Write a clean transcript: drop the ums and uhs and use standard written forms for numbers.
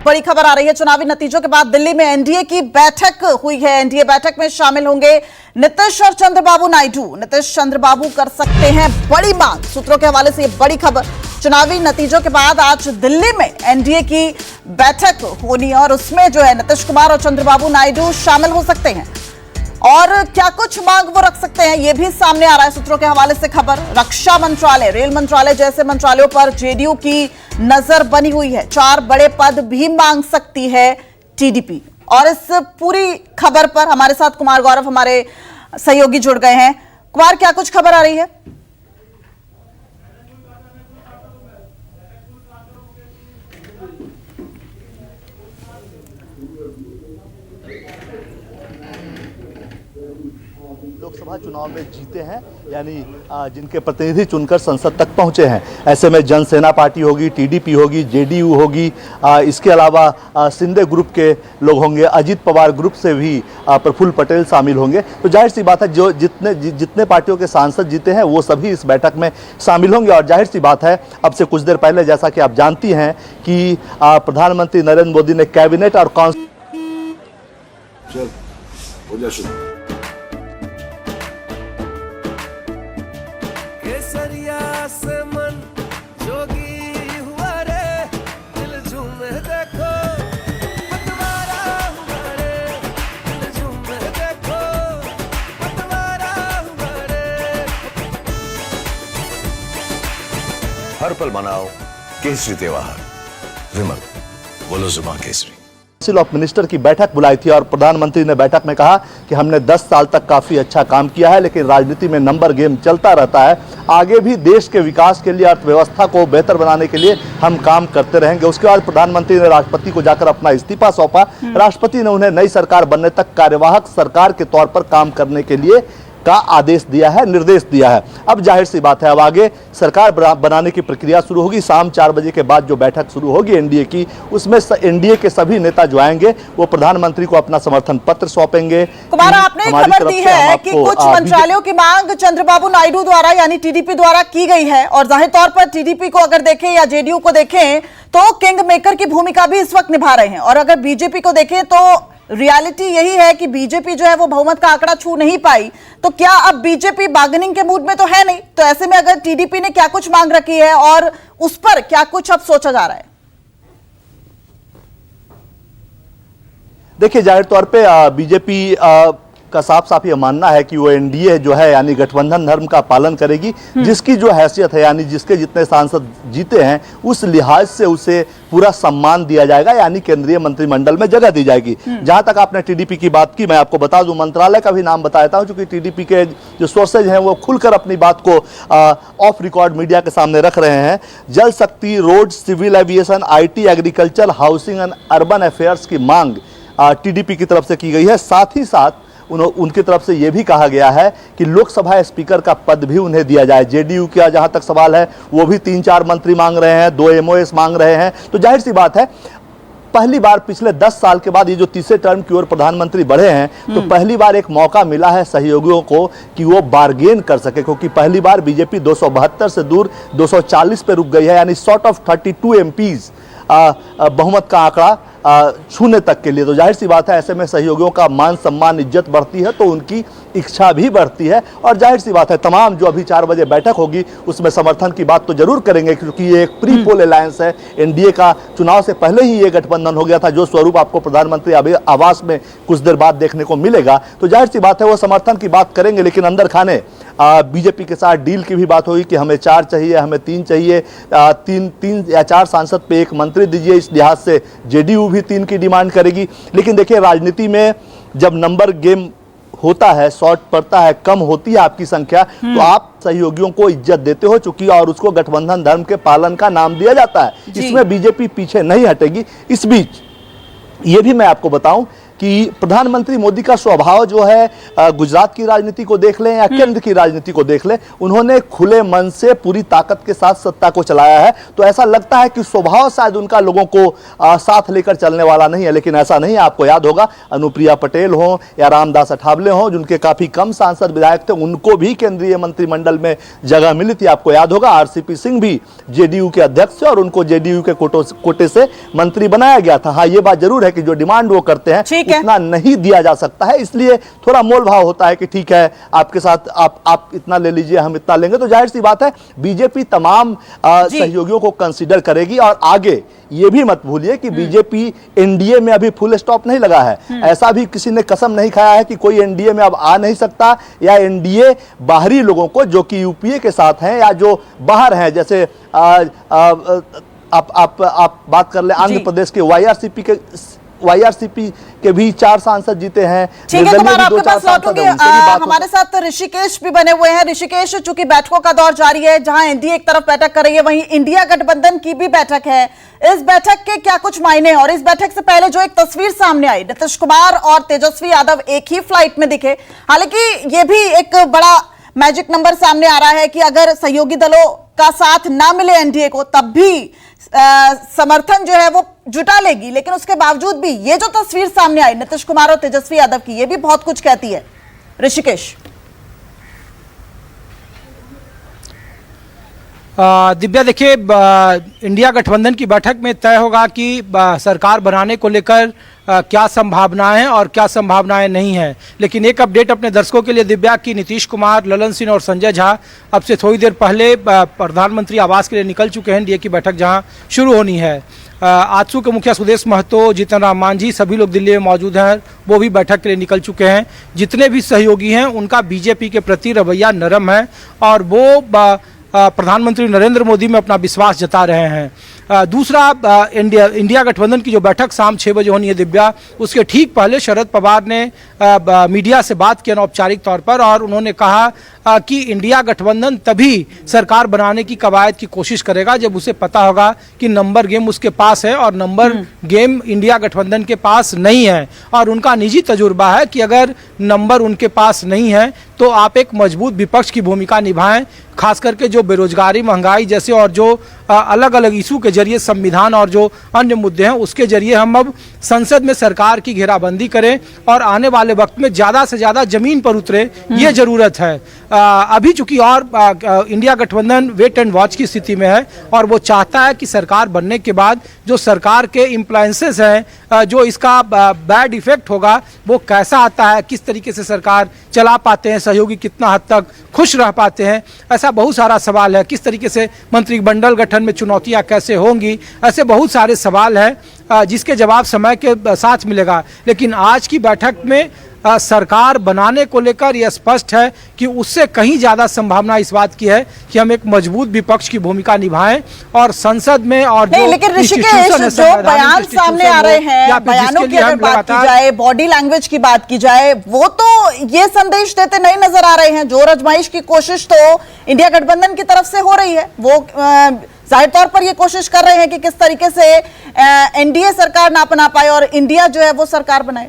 बड़ी खबर आ रही है। चुनावी नतीजों के बाद दिल्ली में एनडीए की बैठक हुई है। एनडीए बैठक में शामिल होंगे नीतीश और चंद्रबाबू नायडू। नीतीश चंद्रबाबू कर सकते हैं बड़ी मांग। सूत्रों के हवाले से ये बड़ी खबर। चुनावी नतीजों के बाद आज दिल्ली में एनडीए की बैठक होनी है और उसमें जो है नीतीश कुमार और चंद्रबाबू नायडू शामिल हो सकते हैं और क्या कुछ मांग वो रख सकते हैं, ये भी सामने आ रहा है सूत्रों के हवाले से खबर। रक्षा मंत्रालय, रेल मंत्रालय जैसे मंत्रालयों पर जेडीयू की नजर बनी हुई है। 4 बड़े पद भी मांग सकती है टीडीपी। और इस पूरी खबर पर हमारे साथ कुमार गौरव हमारे सहयोगी जुड़ गए हैं। कुमार, क्या कुछ खबर आ रही है? लोकसभा चुनाव में जीते हैं, यानी जिनके प्रतिनिधि चुनकर संसद तक पहुंचे हैं। ऐसे में जनसेना पार्टी होगी, टीडीपी होगी, जेडीयू होगी, इसके अलावा शिंदे ग्रुप के लोग होंगे, अजीत पवार ग्रुप से भी प्रफुल्ल पटेल शामिल होंगे। तो जाहिर सी बात है जो जितने पार्टियों के सांसद जीते हैं वो सभी इस बैठक में शामिल होंगे। और जाहिर सी बात है, अब से कुछ देर पहले जैसा कि आप जानती हैं कि प्रधानमंत्री नरेंद्र मोदी ने कैबिनेट और हर पल मनाओ केसरी त्योहार। विमल, बोलो जुबान केसरी। काउंसिल ऑफ मिनिस्टर की बैठक बुलाई थी और प्रधानमंत्री ने बैठक में कहा कि हमने 10 साल तक काफी अच्छा काम किया है, लेकिन राजनीति में नंबर गेम चलता रहता है। आगे भी देश के विकास के लिए, अर्थव्यवस्था को बेहतर बनाने के लिए हम काम करते रहेंगे। उसके बाद प्रधानमंत्री ने राष्ट्रपति को जाकर अपना इस्तीफा सौंपा। राष्ट्रपति ने उन्हें नई सरकार बनने तक कार्यवाहक सरकार के तौर पर काम करने के लिए का आदेश दिया है, निर्देश दिया है। अब जाहिर सी बात है, अब आगे सरकार बनाने की प्रक्रिया शुरू होगी। शाम 4 बजे के बाद जो बैठक शुरू होगी एनडीए की, उसमें एनडीए के सभी नेता जो आएंगे वो प्रधानमंत्री को अपना समर्थन पत्र सौंपेंगे। कुमार, आपने खबर दी है कि कुछ मंत्रालयों की मांग चंद्रबाबू नायडू द्वारा यानी टीडीपी द्वारा की गई है और जाहिर तौर पर टीडीपी को अगर देखें या जेडीयू को देखें तो किंग मेकर की भूमिका भी इस वक्त निभा रहे हैं। और अगर बीजेपी को देखें तो रियलिटी यही है कि बीजेपी जो है वो बहुमत का आंकड़ा छू नहीं पाई। तो क्या अब बीजेपी बार्गेनिंग के मूड में तो है नहीं? तो ऐसे में अगर टीडीपी ने क्या कुछ मांग रखी है और उस पर क्या कुछ अब सोचा जा रहा है? देखिए, जाहिर तौर पे बीजेपी का साफ साफ ये मानना है कि वो एनडीए जो है यानी गठबंधन धर्म का पालन करेगी। जिसकी जो हैसियत है यानी जिसके जितने सांसद जीते हैं उस लिहाज से उसे पूरा सम्मान दिया जाएगा, यानी केंद्रीय मंत्रिमंडल में जगह दी जाएगी। जहां तक आपने टीडीपी की बात की, मैं आपको बता दूं, मंत्रालय का भी नाम बता देता हूं, क्योंकि टीडीपी के जो सोर्सेज हैं वो खुलकर अपनी बात को ऑफ रिकॉर्ड मीडिया के सामने रख रहे हैं। Jal Shakti, road, civil aviation, IT, agriculture, housing and urban affairs की मांग टीडीपी की तरफ से की गई है। साथ ही साथ उनकी तरफ से यह भी कहा गया है कि लोकसभा स्पीकर का पद भी उन्हें दिया जाए। जेडीयू का जहां तक सवाल है वो भी 3-4 मंत्री मांग रहे हैं, 2 MOS मांग रहे हैं। तो जाहिर सी बात है, पहली बार पिछले 10 साल के बाद ये जो तीसरे टर्म की ओर प्रधानमंत्री बढ़े हैं, तो पहली बार एक मौका मिला है सहयोगियों को कि वो बार्गेन कर सके। क्योंकि पहली बार बीजेपी 272 से दूर 240 पे रुक गई है, यानी शॉर्ट ऑफ 32 MPs बहुमत का आंकड़ा छूने तक के लिए। तो जाहिर सी बात है, ऐसे में सहयोगियों का मान सम्मान, इज्जत बढ़ती है तो उनकी इच्छा भी बढ़ती है। और जाहिर सी बात है, तमाम जो अभी 4 बजे बैठक होगी उसमें समर्थन की बात तो जरूर करेंगे, क्योंकि ये एक प्री पोल अलायंस है। एनडीए का चुनाव से पहले ही ये गठबंधन हो गया था, जो स्वरूप आपको प्रधानमंत्री आवास में कुछ देर बाद देखने को मिलेगा। तो जाहिर सी बात है, वो समर्थन की बात करेंगे, लेकिन अंदर खाने बीजेपी के साथ डील की भी बात होगी कि हमें 4 चाहिए, हमें 3 चाहिए, 3 या 4 सांसद पे 1 मंत्री दीजिए। इस लिहाज से जेडीयू भी 3 की डिमांड करेगी। लेकिन देखिए, राजनीति में जब नंबर गेम होता है, शॉर्ट पड़ता है, कम होती है आपकी संख्या, तो आप सहयोगियों को इज्जत देते हो चूंकि, और उसको गठबंधन धर्म के पालन का नाम दिया जाता है। इसमें बीजेपी पीछे नहीं हटेगी। इस बीच ये भी मैं आपको बताऊं कि प्रधानमंत्री मोदी का स्वभाव जो है, गुजरात की राजनीति को देख लें या केंद्र की राजनीति को देख लें, उन्होंने खुले मन से पूरी ताकत के साथ सत्ता को चलाया है। तो ऐसा लगता है कि स्वभाव शायद उनका लोगों को साथ लेकर चलने वाला नहीं है, लेकिन ऐसा नहीं है। आपको याद होगा अनुप्रिया पटेल हो या रामदास अठावले हो, जिनके काफी कम सांसद विधायक थे, उनको भी केंद्रीय मंत्रिमंडल में जगह मिली थी। आपको याद होगा आरसीपी सिंह भी जेडीयू के अध्यक्ष थे और उनको जेडीयू के कोटे से मंत्री बनाया गया था। हाँ, ये बात जरूर है कि जो डिमांड वो करते हैं उतना नहीं दिया जा सकता है, इसलिए थोड़ा मोल भाव होता है कि ठीक है आपके साथ आप इतना ले लीजिए, हम इतना लेंगे। तो जाहिर सी बात है बीजेपी तमाम सहयोगियों को कंसीडर करेगी। और आगे ये भी मत भूलिए कि बीजेपी एनडीए में अभी फुल स्टॉप नहीं लगा है। ऐसा भी किसी ने कसम नहीं खाया है कि कोई एनडीए में अब आ नहीं सकता, या एनडीए बाहरी लोगों को जो कि यूपीए के साथ हैं या जो बाहर हैं, जैसे आप बात कर ले आंध्र प्रदेश के वाईआरसीपी के भी 4 सांसद जीते हैं। ठीक है, कुमार आपके पास लौटूंगी। हमारे साथ ऋषिकेश भी बने हुए हैं। ऋषिकेश, चूंकि बैठकों का दौर जारी है, जहां एनडीए एक तरफ बैठक कर रही है, वहीं इंडिया गठबंधन की भी बैठक है। इस बैठक के क्या कुछ मायने हैं? और इस बैठक से पहले जो एक तस्वीर सामने आई, नीतीश कुमार और तेजस्वी यादव एक ही फ्लाइट में दिखे। हालांकि यह भी एक बड़ा मैजिक नंबर सामने आ रहा है कि अगर सहयोगी दलों का साथ ना मिले एनडीए को, तब भी समर्थन जो है वो जुटा लेगी। लेकिन उसके बावजूद भी ये जो तस्वीर सामने आई नीतीश कुमार और तेजस्वी यादव की, ये भी बहुत कुछ कहती है। ऋषिकेश, दिव्या, देखिए इंडिया गठबंधन की बैठक में तय होगा कि सरकार बनाने को लेकर क्या संभावनाएं हैं और क्या संभावनाएं नहीं हैं। लेकिन एक अपडेट अपने दर्शकों के लिए दिव्या, कि नीतीश कुमार, ललन सिंह और संजय झा अब से थोड़ी देर पहले प्रधानमंत्री आवास के लिए निकल चुके हैं। एनडीए की बैठक जहां शुरू होनी है, आजसू के मुखिया सुदेश महतो, जीतन राम मांझी, सभी लोग दिल्ली में मौजूद हैं, वो भी बैठक के लिए निकल चुके हैं। जितने भी सहयोगी हैं उनका बीजेपी के प्रति रवैया नरम है और वो प्रधानमंत्री नरेंद्र मोदी में अपना विश्वास जता रहे हैं। दूसरा, इंडिया गठबंधन की जो बैठक शाम 6 बजे होनी है दिव्या, उसके ठीक पहले शरद पवार ने मीडिया से बात की अनौपचारिक तौर पर, और उन्होंने कहा कि इंडिया गठबंधन तभी सरकार बनाने की कवायद की कोशिश करेगा जब उसे पता होगा कि नंबर गेम उसके पास है और नंबर गेम इंडिया गठबंधन के पास नहीं है। और उनका निजी तजुर्बा है कि अगर नंबर उनके पास नहीं है तो आप एक मजबूत विपक्ष की भूमिका निभाएं, खास करके जो बेरोजगारी, महंगाई जैसे और जो अलग अलग इशू के जरिए, संविधान और जो अन्य मुद्दे हैं उसके जरिए हम अब संसद में सरकार की घेराबंदी करें और आने वाले वक्त में ज़्यादा से ज़्यादा जमीन पर उतरे, ये ज़रूरत है। अभी चूंकि और इंडिया गठबंधन वेट एंड वॉच की स्थिति में है और वो चाहता है कि सरकार बनने के बाद जो सरकार के इम्प्लायंसेस हैं, जो इसका बैड इफेक्ट होगा वो कैसा आता है, किस तरीके से सरकार चला पाते हैं, सहयोगी कितना हद तक खुश रह पाते हैं, ऐसा बहुत सारा सवाल है। किस तरीके से मंत्रिमंडल गठन में चुनौतियां कैसे होंगी, ऐसे बहुत सारे सवाल हैं जिसके जवाब समय के साथ मिलेगा। लेकिन आज की बैठक में सरकार बनाने को लेकर यह स्पष्ट है कि उससे कहीं ज्यादा संभावना इस बात की है कि हम एक मजबूत विपक्ष की भूमिका निभाएं और संसद में और नहीं, लेकिन ऋषिकेश, जो बयान सामने आ रहे हैं, बयानों की अगर बात की जाए, बॉडी लैंग्वेज की बात की जाए, वो तो ये संदेश देते नहीं नजर आ रहे हैं। जोर आजमाइश की कोशिश तो इंडिया गठबंधन की तरफ से हो रही है। वो जाहिर तौर पर ये कोशिश कर रहे हैं कि किस तरीके से एनडीए सरकार ना बना पाए और इंडिया जो है वो सरकार बनाए।